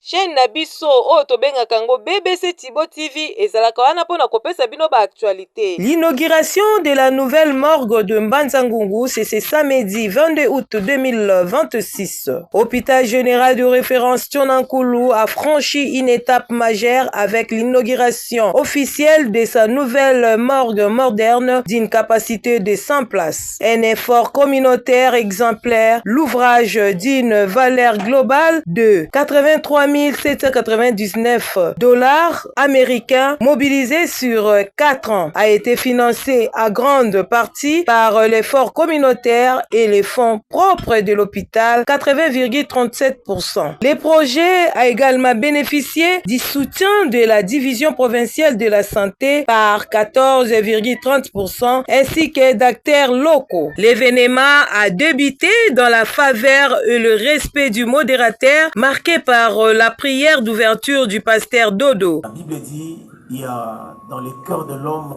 chaîne Nabiso Otobenga Kango BBC Tibo TV ezalaka wana pona kopesa bino ba actualité. L'inauguration de la nouvelle morgue de Mbanza-Ngungu, c'est ce samedi 22 août 2026. Hôpital général de référence Tchonankulu a franchi une étape majeure avec l'inauguration officielle de sa nouvelle morgue moderne d'une capacité de 100 places. Un effort communautaire exemplaire, l'ouvrage d'une valeur globale de 83 799 $ américains mobilisés sur 4 ans a été financé à grande partie par l'effort communautaire et les fonds propres de l'hôpital, 80,37%. Le projet a également bénéficié du soutien de la division provinciale de la santé par 14,30% ainsi que d'acteurs locaux. L'événement a débuté dans la faveur et le respect du modérateur marqué par la prière d'ouverture du pasteur Dodo. La Bible dit, il y a dans le cœur de l'homme,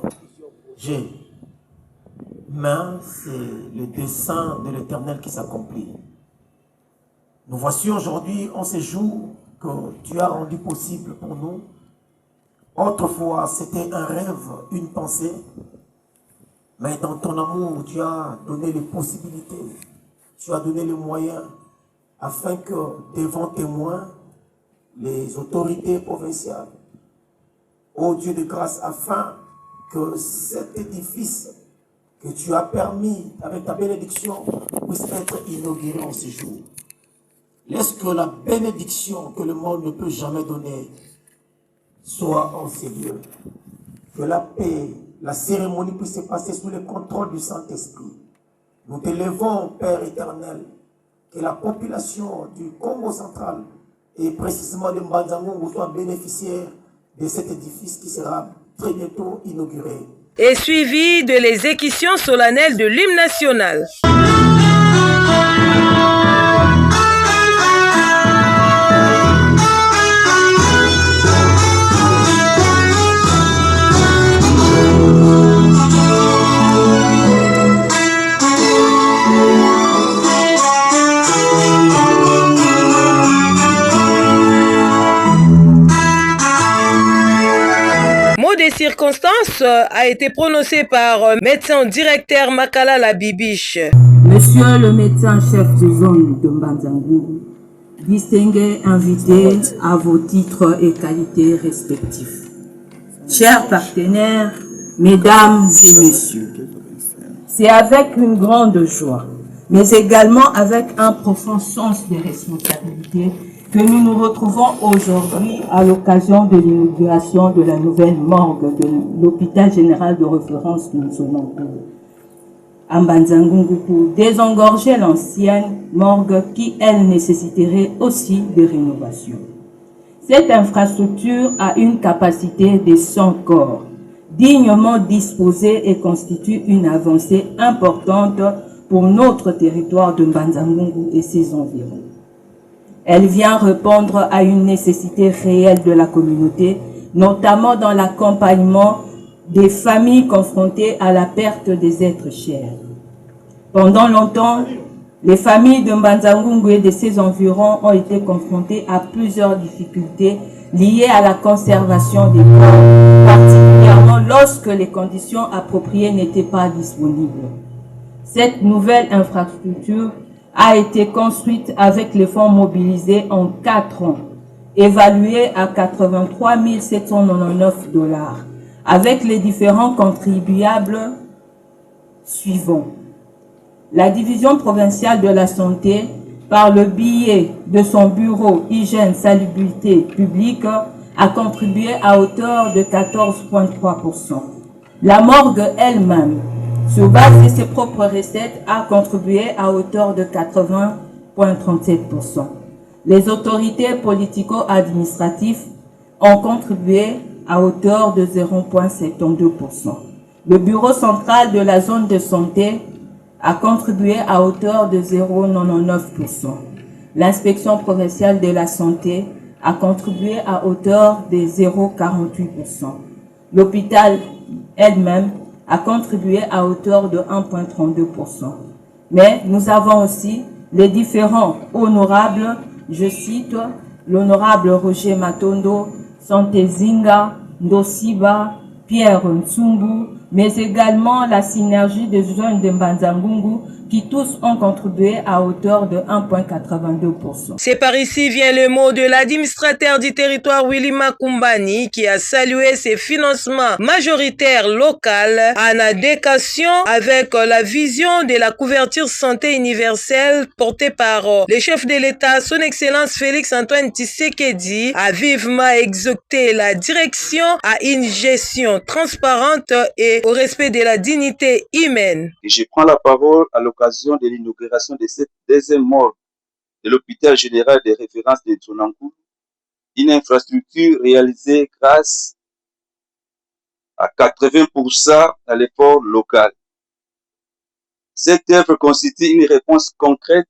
mais c'est le dessein de l'Éternel qui s'accomplit. Nous voici aujourd'hui en ces jours que tu as rendu possible pour nous. Autrefois, c'était un rêve, une pensée, mais dans ton amour, tu as donné les possibilités, tu as donné les moyens afin que devant témoins, les autorités provinciales, ô Dieu de grâce, afin que cet édifice que tu as permis avec ta bénédiction puisse être inauguré en ce jour. Laisse que la bénédiction que le monde ne peut jamais donner soit en ces lieux. Que la paix, la cérémonie puisse se passer sous le contrôle du Saint-Esprit. Nous t'élevons, Père éternel, que la population du Congo central et précisément de Mbanza-Ngungu soit bénéficiaire de cet édifice qui sera très bientôt inauguré. Et suivi de l'exécution solennelle de l'hymne national. Circonstance a été prononcée par médecin directeur Makala Labibiche. Monsieur le médecin-chef de zone de Mbanza-Ngungu, distingués invités à vos titres et qualités respectifs. Chers partenaires, mesdames et messieurs, c'est avec une grande joie, mais également avec un profond sens de responsabilité que nous nous retrouvons aujourd'hui à l'occasion de l'inauguration de la nouvelle morgue de l'hôpital général de référence de Tchonankulu à Mbanza-Ngungu pour désengorger l'ancienne morgue qui, elle, nécessiterait aussi de rénovation. Cette infrastructure a une capacité de 100 corps, dignement disposée et constitue une avancée importante pour notre territoire de Mbanza-Ngungu et ses environs. Elle vient répondre à une nécessité réelle de la communauté, notamment dans l'accompagnement des familles confrontées à la perte des êtres chers. Pendant longtemps, les familles de Mbanza-Ngungu et de ses environs ont été confrontées à plusieurs difficultés liées à la conservation des corps, particulièrement lorsque les conditions appropriées n'étaient pas disponibles. Cette nouvelle infrastructure a été construite avec les fonds mobilisés en 4 ans, évalués à 83 799 $, avec les différents contribuables suivants. La division provinciale de la santé, par le biais de son bureau hygiène salubrité publique, a contribué à hauteur de 14,3%. La morgue elle-même, sur base de ses propres recettes, a contribué à hauteur de 80,37%. Les autorités politico-administratives ont contribué à hauteur de 0,72%. Le bureau central de la zone de santé a contribué à hauteur de 0,99%. L'inspection provinciale de la santé a contribué à hauteur de 0,48%. L'hôpital elle-même a contribué à hauteur de 1,32%. Mais nous avons aussi les différents honorables, je cite, l'honorable Roger Matondo, Santé Zinga, Ndosiba, Pierre Ntsumbu, mais également la synergie des jeunes de Mbanza-Ngungu qui tous ont contribué à hauteur de 1,82%. C'est par ici vient le mot de l'administrateur du territoire Willy Makumbani qui a salué ces financements majoritaires locaux en adéquation avec la vision de la couverture santé universelle portée par le chef de l'État, son Excellence Félix Antoine Tshisekedi, a vivement exhorté la direction à une gestion transparente et au respect de la dignité humaine. Et je prends la parole à l'occasion de l'inauguration de cette deuxième morgue de l'hôpital général de référence de Tsonankou, une infrastructure réalisée grâce à 80% à l'effort local. Cette œuvre constitue une réponse concrète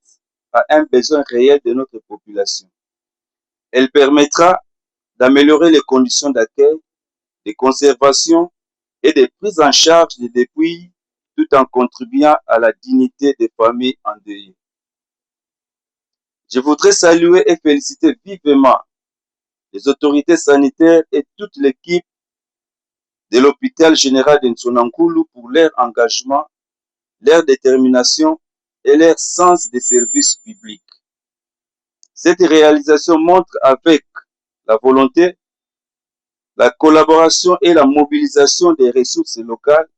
à un besoin réel de notre population. Elle permettra d'améliorer les conditions d'accueil, de conservation et de prise en charge des dépouilles tout en contribuant à la dignité des familles endeuillées. Je voudrais saluer et féliciter vivement les autorités sanitaires et toute l'équipe de l'hôpital général de Ntsonankoulou pour leur engagement, leur détermination et leur sens des services publics. Cette réalisation montre avec la volonté, la collaboration et la mobilisation des ressources locales,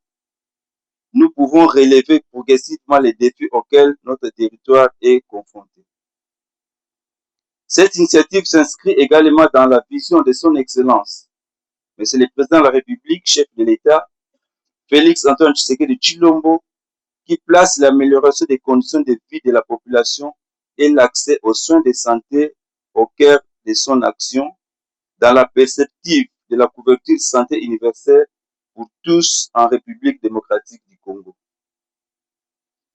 nous pouvons relever progressivement les défis auxquels notre territoire est confronté. Cette initiative s'inscrit également dans la vision de son Excellence, Monsieur le Président de la République, chef de l'État, Félix Antoine Tshisekedi Tshilombo, qui place l'amélioration des conditions de vie de la population et l'accès aux soins de santé au cœur de son action, dans la perspective de la couverture santé universelle pour tous en République démocratique du Congo.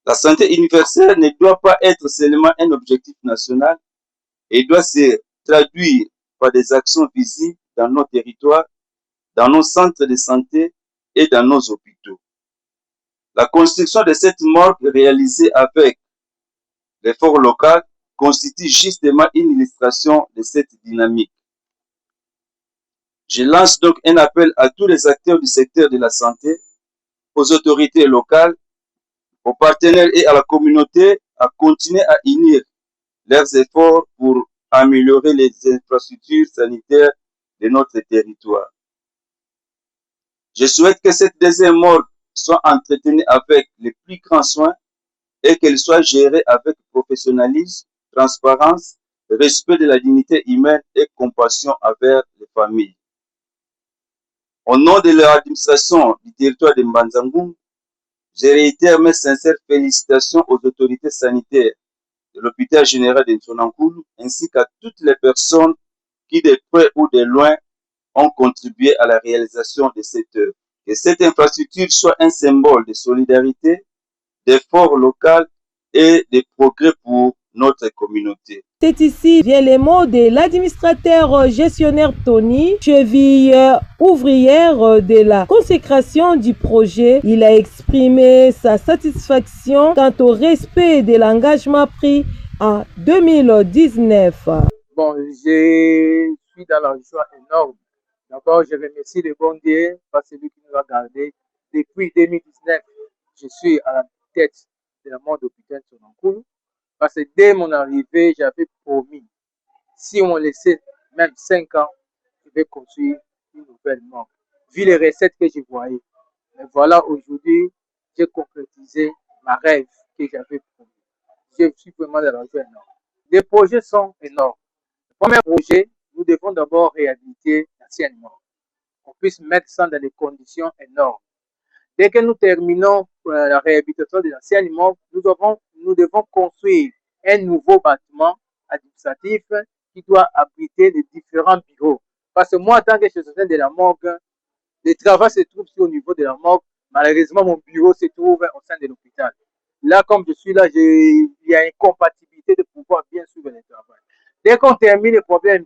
La santé universelle ne doit pas être seulement un objectif national et doit se traduire par des actions visibles dans nos territoires, dans nos centres de santé et dans nos hôpitaux. La construction de cette morgue réalisée avec l'effort local constitue justement une illustration de cette dynamique. Je lance donc un appel à tous les acteurs du secteur de la santé, aux autorités locales, aux partenaires et à la communauté à continuer à unir leurs efforts pour améliorer les infrastructures sanitaires de notre territoire. Je souhaite que cette deuxième morgue soit entretenue avec les plus grands soins et qu'elle soit gérée avec professionnalisme, transparence, respect de la dignité humaine et compassion envers les familles. Au nom de l'administration du territoire de Mbanza-Ngungu, je réitère mes sincères félicitations aux autorités sanitaires de l'hôpital général de Ntsonankoulou ainsi qu'à toutes les personnes qui de près ou de loin ont contribué à la réalisation de cette œuvre. Que cette infrastructure soit un symbole de solidarité, d'effort local et de progrès pour notre communauté. C'est ici vient les mots de l'administrateur gestionnaire Tony, cheville ouvrière de la consécration du projet. Il a exprimé sa satisfaction quant au respect de l'engagement pris en 2019. Bon, je suis dans la joie énorme. D'abord, je remercie le bon Dieu parce que c'est lui qui nous a gardés. Depuis 2019, je suis à la tête de la mort d'hôpital Tsonankoulou. Parce que dès mon arrivée, j'avais promis, si on laissait même 5 ans, je vais construire une nouvelle mort. Vu les recettes que je voyais. Mais voilà, aujourd'hui, j'ai concrétisé ma rêve que j'avais promis. Je suis vraiment dans la joie énorme. Les projets sont énormes. Le premier projet, nous devons d'abord réhabiliter l'ancienne mort. On puisse mettre ça dans des conditions énormes. Dès que nous terminons la réhabilitation de l'ancienne mort, nous devons construire un nouveau bâtiment administratif qui doit abriter les différents bureaux. Parce que moi, en tant que gestionnaire de la morgue, le travail se trouve au niveau de la morgue. Malheureusement, mon bureau se trouve au sein de l'hôpital. Là, comme je suis là, il y a une compatibilité de pouvoir bien suivre le travail. Dès qu'on termine le problème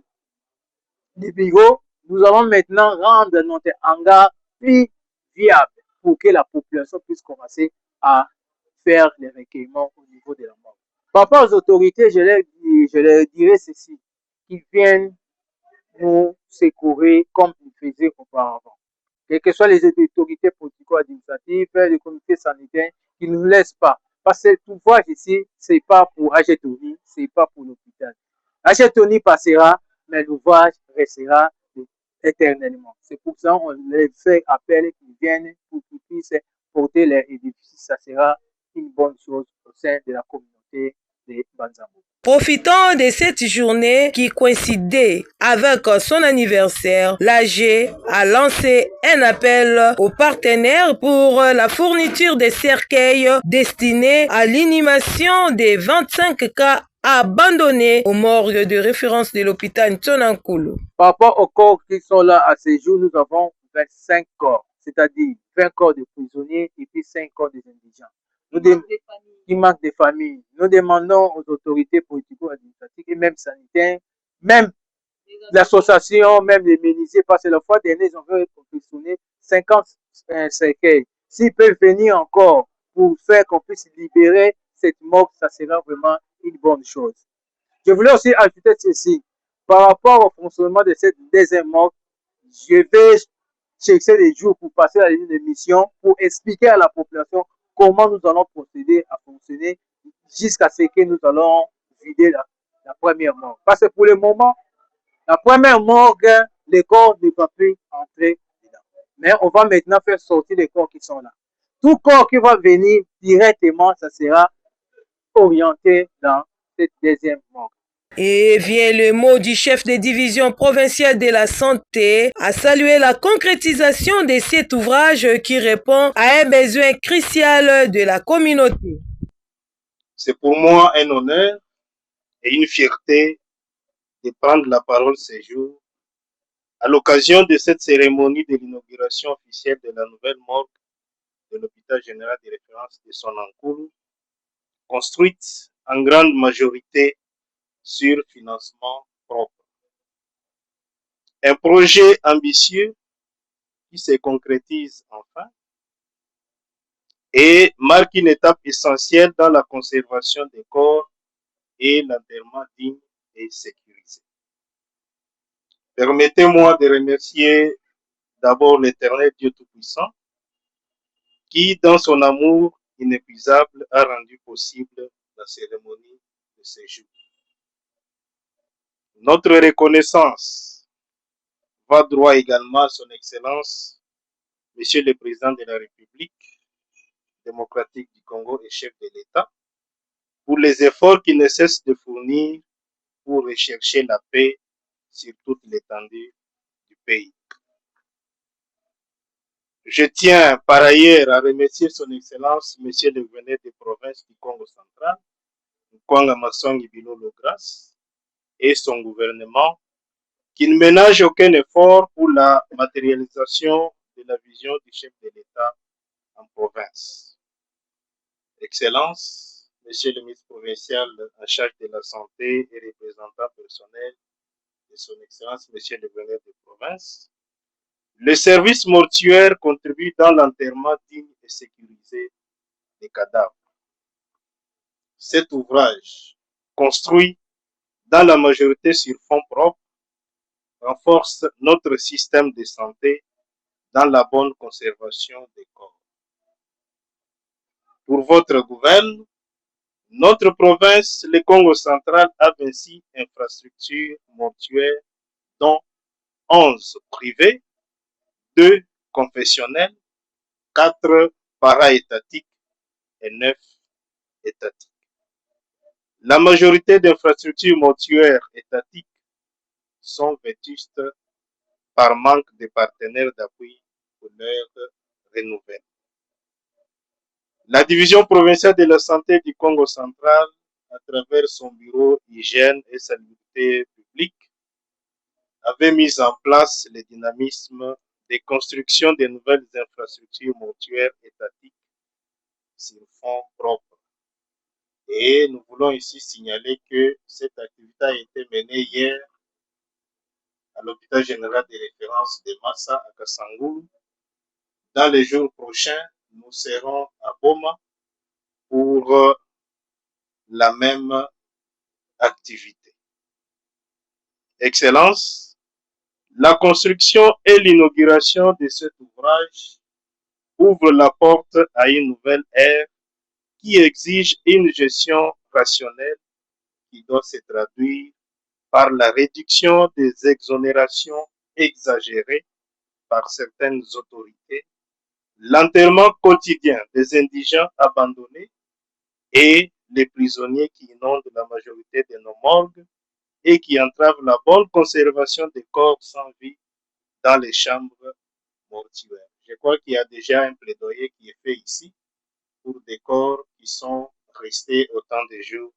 du bureau, nous allons maintenant rendre notre hangar plus viable pour que la population puisse commencer à faire les recueillements au niveau de la mort. Par rapport aux autorités, je leur dirais ceci, qu'ils viennent nous secourir comme ils faisaient auparavant. Quelles que soient les autorités politico-administratives, les comités sanitaires, qui ne nous laissent pas. Parce que tout voir ici, ce n'est pas pour Agetoni, ce n'est pas pour l'hôpital. Agetoni passera, mais l'ouvrage restera éternellement. C'est pour ça qu'on les fait appel qu'ils viennent pour qu'ils puissent porter leur édifice. Ça sera une bonne chose au sein de la communauté de Banzambo. Profitant de cette journée qui coïncidait avec son anniversaire, l'AG a lancé un appel aux partenaires pour la fourniture des cercueils destinés à l'inhumation des 25 cas abandonnés aux morgues de référence de l'hôpital Ntonankulu. Par rapport aux corps qui sont là à ce jour, nous avons 25 corps, c'est-à-dire 20 corps de prisonniers et puis 5 corps des indigents. Qui manquent des familles. Nous demandons aux autorités politico-administratives et même sanitaires, même l'association, même les menuisiers, parce que la fois dernière, ils ont fait confectionner 50 cercueils. S'ils peuvent venir encore pour faire qu'on puisse libérer cette mort, ça sera vraiment une bonne chose. Je voulais aussi ajouter ceci. Par rapport au fonctionnement de cette deuxième mort, je vais chercher des jours pour passer à une émission pour expliquer à la population comment nous allons procéder à fonctionner jusqu'à ce que nous allons vider la première mort. Parce que pour le moment, la première morgue, les corps ne vont plus entrer dedans. Mais on va maintenant faire sortir les corps qui sont là. Tout corps qui va venir directement, ça sera orienté dans cette deuxième morgue. Et vient le mot du chef de division provinciale de la santé à saluer la concrétisation de cet ouvrage qui répond à un besoin crucial de la communauté. C'est pour moi un honneur et une fierté de prendre la parole ce jour à l'occasion de cette cérémonie de l'inauguration officielle de la nouvelle morgue de l'hôpital général de référence de Sonankulu, construite en grande majorité sur financement propre. Un projet ambitieux qui se concrétise enfin et marque une étape essentielle dans la conservation des corps et l'enterrement digne et sécurisé. Permettez-moi de remercier d'abord l'Éternel Dieu Tout-Puissant qui, dans son amour inépuisable, a rendu possible la cérémonie de ce jour. Notre reconnaissance va droit également à son Excellence, Monsieur le Président de la République démocratique du Congo et chef de l'État, pour les efforts qu'il ne cesse de fournir pour rechercher la paix sur toute l'étendue du pays. Je tiens par ailleurs à remercier son Excellence, Monsieur le gouverneur de province du Congo central, Nkwanga Masongi Bilolo Grace, et son gouvernement, qui ne ménage aucun effort pour la matérialisation de la vision du chef de l'État en province. Excellence, Monsieur le ministre provincial en charge de la santé et représentant personnel de son Excellence, Monsieur le gouverneur de province, le service mortuaire contribue dans l'enterrement digne et sécurisé des cadavres. Cet ouvrage, construit dans la majorité sur fonds propres, renforce notre système de santé dans la bonne conservation des corps. Pour votre gouverne, notre province, le Congo central, a 26 infrastructures mortuaires, dont 11 privées, 2 confessionnelles, 4 para-étatiques et 9 étatiques. La majorité d'infrastructures mortuaires étatiques sont vétustes par manque de partenaires d'appui pour leur renouvellement. La division provinciale de la santé du Congo central, à travers son bureau hygiène et salubrité publique, avait mis en place le dynamisme de construction de nouvelles infrastructures mortuaires étatiques sur fonds propres. Et nous voulons ici signaler que cette activité a été menée hier à l'hôpital général de référence de Massa à Kassangou. Dans les jours prochains, nous serons à Boma pour la même activité. Excellences, la construction et l'inauguration de cet ouvrage ouvrent la porte à une nouvelle ère qui exige une gestion rationnelle qui doit se traduire par la réduction des exonérations exagérées par certaines autorités, l'enterrement quotidien des indigents abandonnés et les prisonniers qui inondent la majorité de nos morgues et qui entravent la bonne conservation des corps sans vie dans les chambres mortuaires. Je crois qu'il y a déjà un plaidoyer qui est fait ici pour des corps qui sont restés autant de jours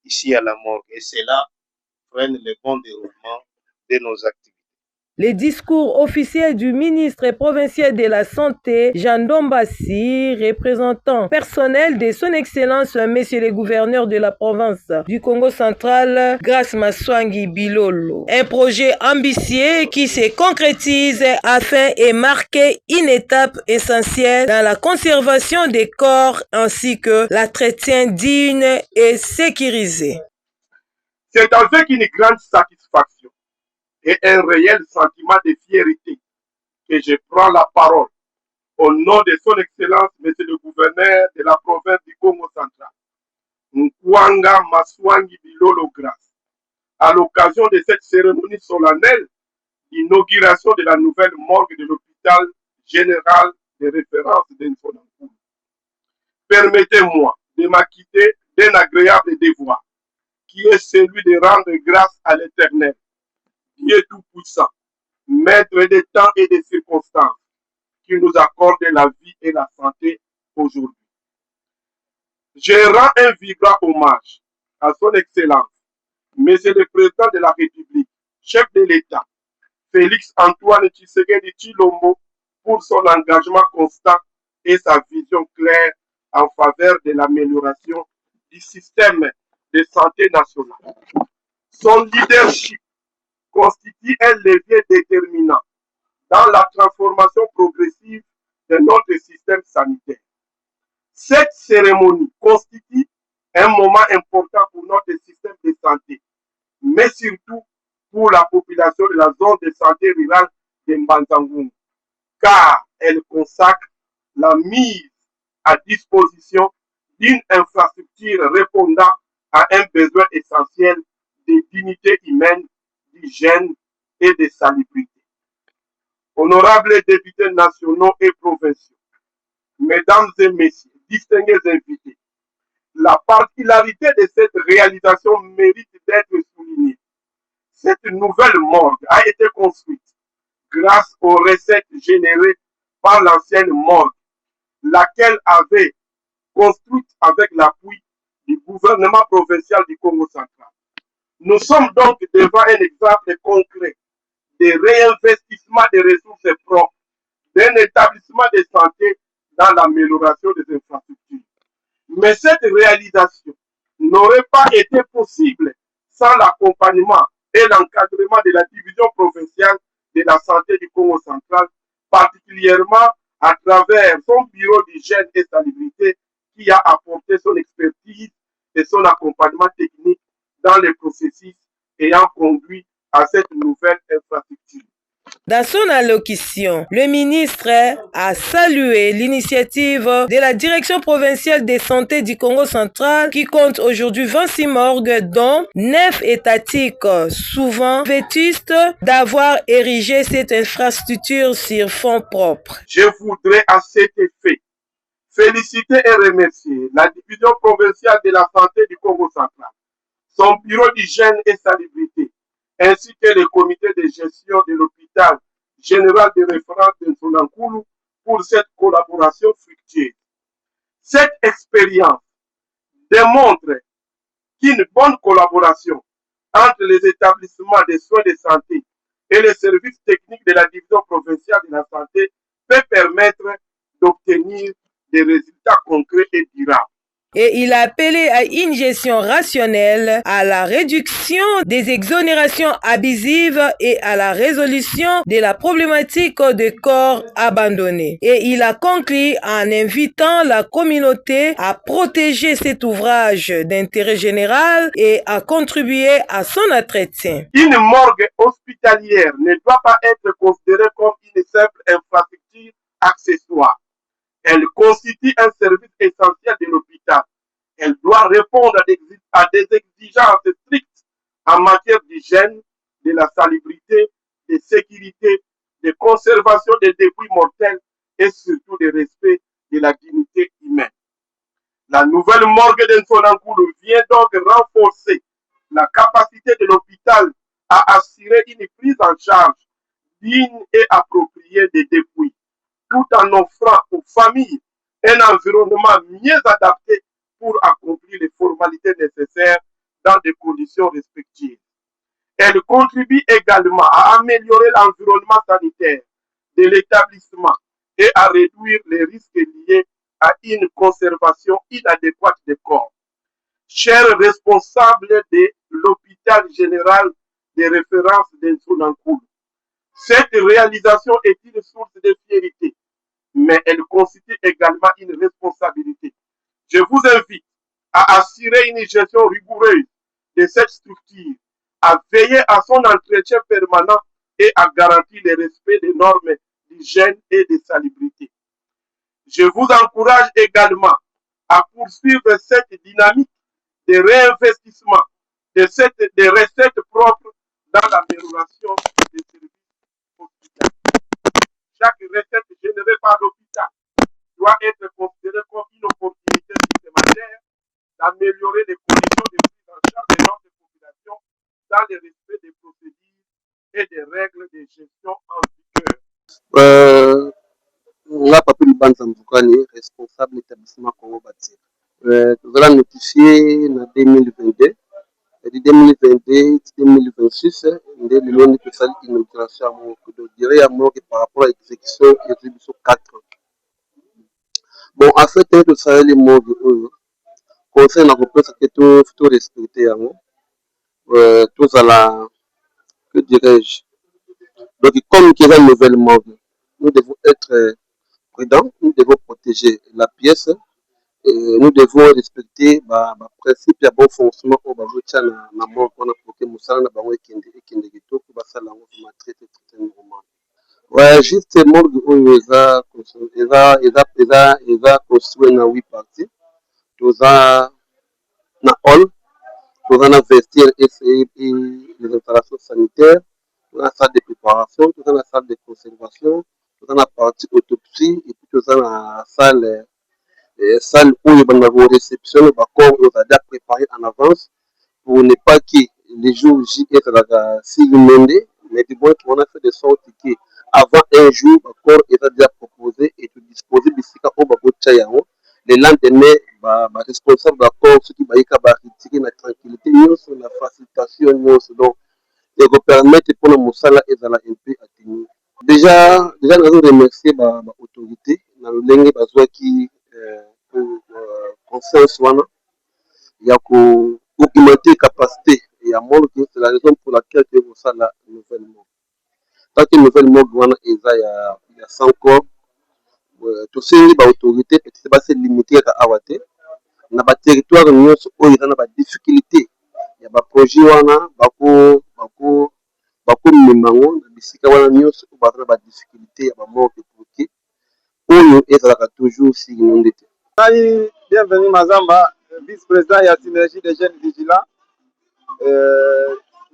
ici à la morgue. Et cela freine le bon déroulement de nos activités. Les discours officiels du ministre provincial de la Santé, Jean Dombassi, représentant personnel de son Excellence, Monsieur le gouverneur de la province du Congo central, Grace Maswangi Bilolo. Un projet ambitieux qui se concrétise afin de marquer une étape essentielle dans la conservation des corps ainsi que l'entretien digne et sécurisé. C'est avec une grande satisfaction et un réel sentiment de fierté que je prends la parole au nom de son Excellence, Monsieur le gouverneur de la province du Congo central, Nkwanga Maswangi Bilolo Grace, à l'occasion de cette cérémonie solennelle d'inauguration de la nouvelle morgue de l'hôpital général de référence d'Infonancourt. Permettez-moi de m'acquitter d'un agréable devoir qui est celui de rendre grâce à l'Éternel, Dieu tout-puissant, maître des temps et des circonstances, qui nous accorde la vie et la santé aujourd'hui. Je rends un vibrant hommage à son Excellence, Monsieur le Président de la République, chef de l'État, Félix Antoine Tshisekedi Tshilombo, pour son engagement constant et sa vision claire en faveur de l'amélioration du système de santé national. Son leadership constitue un levier déterminant dans la transformation progressive de notre système sanitaire. Cette cérémonie constitue un moment important pour notre système de santé, mais surtout pour la population de la zone de santé rurale de Mbanzangungu, car elle consacre la mise à disposition d'une infrastructure répondant à un besoin essentiel de dignité humaine, d'hygiène et de salubrité. Honorables députés nationaux et provinciaux, mesdames et messieurs, distingués invités, la particularité de cette réalisation mérite d'être soulignée. Cette nouvelle morgue a été construite grâce aux recettes générées par l'ancienne morgue, laquelle avait construite avec l'appui du gouvernement provincial du Congo central. Nous sommes donc devant un exemple concret de réinvestissement des ressources propres d'un établissement de santé dans l'amélioration des infrastructures. Mais cette réalisation n'aurait pas été possible sans l'accompagnement et l'encadrement de la division provinciale de la santé du Congo central, particulièrement à travers son bureau d'hygiène et salubrité qui a apporté son expertise et son accompagnement technique dans les processus ayant conduit à cette nouvelle infrastructure. Dans son allocution, le ministre a salué l'initiative de la Direction provinciale de santé du Congo central qui compte aujourd'hui 26 morgues, dont 9 étatiques, souvent vétustes, d'avoir érigé cette infrastructure sur fonds propres. Je voudrais à cet effet féliciter et remercier la Division provinciale de la santé du Congo central, son bureau d'hygiène et salubrité, ainsi que le comité de gestion de l'hôpital général de référence de Nfonankoulou pour cette collaboration fructueuse. Cette expérience démontre qu'une bonne collaboration entre les établissements de soins de santé et les services techniques de la division provinciale de la santé peut permettre d'obtenir des résultats concrets et durables. et il a appelé à une gestion rationnelle, à la réduction des exonérations abusives et à la résolution de la problématique des corps abandonnés. Et il a conclu en invitant la communauté à protéger cet ouvrage d'intérêt général et à contribuer à son entretien. Une morgue hospitalière ne doit pas être considérée comme une simple infrastructure accessoire. Elle constitue un service essentiel de l'hôpital. Elle doit répondre à des exigences strictes en matière d'hygiène, de la salubrité, de sécurité, de conservation des débris mortels et surtout de respect de la dignité humaine. La nouvelle morgue d'Nsonankoulou vient donc renforcer la capacité de l'hôpital à assurer une prise en charge digne et appropriée des dépouilles, tout en offrant aux familles un environnement mieux adapté pour accomplir les formalités nécessaires dans des conditions respectives. Elle contribue également à améliorer l'environnement sanitaire de l'établissement et à réduire les risques liés à une conservation inadéquate des corps. Chers responsables de l'hôpital général de référence d'Nsonankoulou, cette réalisation est une source de fierté, mais elle constitue également une responsabilité. Je vous invite à assurer une gestion rigoureuse de cette structure, à veiller à son entretien permanent et à garantir le respect des normes d'hygiène et de salubrité. Je vous encourage également à poursuivre cette dynamique de réinvestissement de recettes propres dans l'amélioration des services hospitaliers. Chaque recette générée par l'hôpital doit être considérée comme une opportunité supplémentaire d'améliorer les conditions de prise en charge de notre population dans le respect des procédures et des règles de gestion en vigueur. Là, Papy Banza Mbukani, responsable de l'établissement Congo Bâtir. Nous allons notifier en 2022. Et de 2022-2026, nous avons fait une inauguration par rapport à l'exécution et l'exécution 4. Bon, en fait, tout ça, les mots de conseil n'a pas que tout respecter. Tout ça là, que dirais-je. Donc, comme il y a un nouvel monde, nous devons être prudents, nous devons protéger la pièce. Et nous devons respecter le principe de bon fonctionnement au Bazotia na mort qu'on a provoqué Moussala na bango et Kendegito pour ça la mort m'a traité tout moment. Ouais, juste morgue où ils a construit na 8 parties. Tous na hall, tous na vestiaire et les installations sanitaires, tous na salle de préparation, tous na salle de conservation, tous na partie autopsie et puis tous na salle où il y a une réception, on va déjà préparer en avance pour ne pas que les jours J soient demandés, mais du moins on a fait de sorte que avant un jour, le corps est déjà proposé et disposé de ce qu'on va le lendemain, responsable de corps, ce qui va retirer la tranquillité, la facilitation, donc et vous permettre pour le Moussala et la MP à tenir. Déjà, nous allons remercier l'autorité, dans le lingue qui conscience wana ya augmenter capacité et à mon c'est la raison pour laquelle je vous ça la nouvelle mort. Tant que nouvelle mort wana il y a 100 corps tout ces autorités peut-être pas c'est limité à awate na ba territoire nyonso o ira na ba difficulté ya ba projet wana bako mimango na bisika wana nyonso ba na ba difficulté ya ba mort de bloqué oyo ezalaka toujours si inondé. Bienvenue Mazamba, vice-président et à synergie des jeunes vigilants.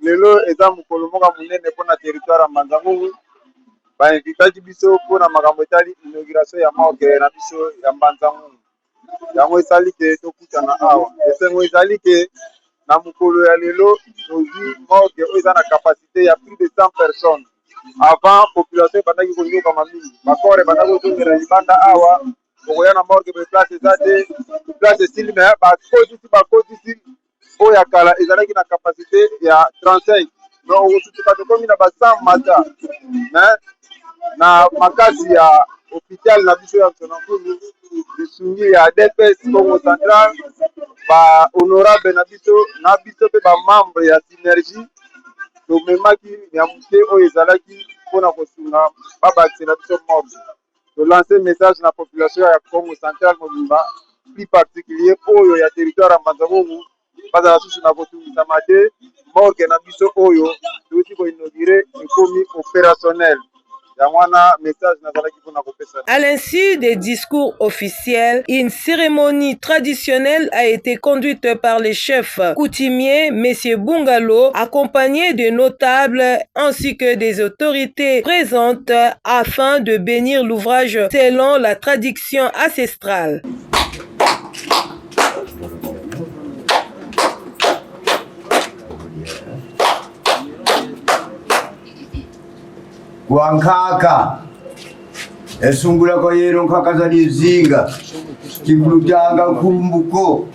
Lelo eza mukolo moka munene pona territoire ya Mbanza-Ngungu. Ba invitaki biso pona makambo etali inauguration ya morgue na biso ya Mbanza-Ngungu. Yango esali ke tokutana awa. Esengo ezali ke na mukolo ya lelo tozwi morgue oyo eza na capacité ya plus de 100 personnes. Avant population ebandaki konyoka mingi. Bakore ebandaki kozongela libanda awa. Okoya na morgue be place ezate place style mais bakotisi oyo ya kala ezalaki na capacité ya 35 donc okosutuka tokomi na ba 100 mata mais na makasi ya hôpital na biso ya Tchonankulu bisungi ya DPS Congo Central ba honorable na biso pe ba membre ya synergie tomemaki ya moke oyo ezalaki mpona kosunga babakisi na biso morgue. Tolance message na population ya Congo Central mobimba plus particulier oyo ya territoire ya Mbanza-Ngungu bazala susu na kotungisa te morgue na biso oyo touti koinaugure ekomi opérationnel. À l'insu des discours officiels, une cérémonie traditionnelle a été conduite par les chefs coutumiers, M. Bungalo, accompagné de notables ainsi que des autorités présentes afin de bénir l'ouvrage selon la tradition ancestrale. Wankaka esungula kwa yero nkaka za lizinga kikulutanga kumbuko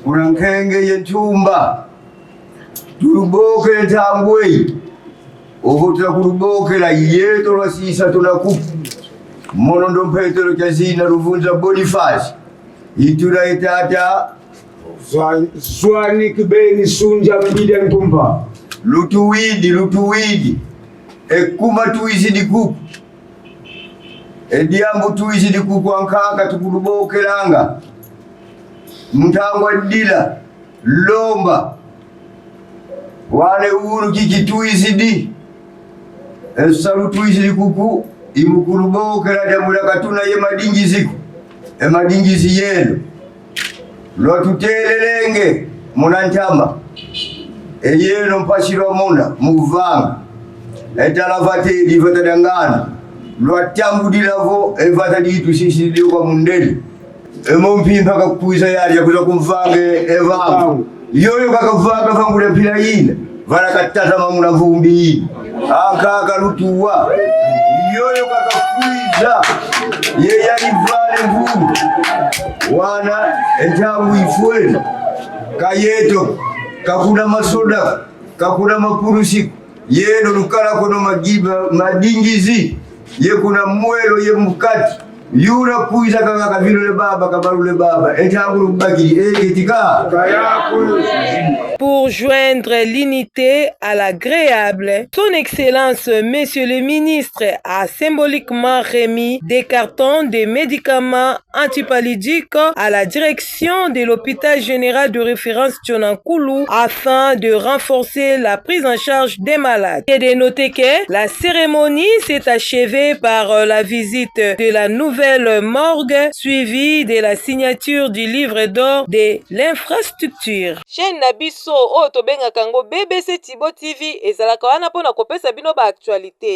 kuna nkenge yentumba tuluboke ntambwe obutra kuluboke la yeto la sisa tunaku monondo Petro kazina Ruvunza Boniface itura itata swani kibeni sunja mbida nkumpa lutuwidi ekuma tuizidi kuku ediambo tuizidi kuku ankaka tukulubokelanga mtangwa dila lomba wale uru kiki tuizidi esalu tuizidi kuku imukulubokela jamula katuna ye madingiziku emadingizi yelo lotutelelenge munantama eyelo mpashiro muna muvanga etalavate vatadangana lwatambudilavo evataditu sisiliyo kwa mundeli emompimpa kakuiza yali yakuza kumvange evangu yoyo kakavanga vangule pila ina vala katatama muna vumbi ina ankaka lutuwa yoyo kakakuiza yeyalivale vumbi wana entangu ifueni kayeto kakuna masoda kakuna mapurusiku yeno lukala kono magiba madingizi ye kuna mwelo ye mukati yura kuiza kaka kavilole baba kabalule baba etangulu baki eketika. Pour joindre l'unité à l'agréable, son excellence monsieur le ministre a symboliquement remis des cartons de médicaments antipaludiques à la direction de l'hôpital général de référence Tchonankulu afin de renforcer la prise en charge des malades. Et de noter que la cérémonie s'est achevée par la visite de la nouvelle morgue suivie de la signature du livre d'or de l'infrastructure. Chaîne Nabiso o to benga kango BBC Tibo TV ezalaka wana pona kopesa bino ba actualité.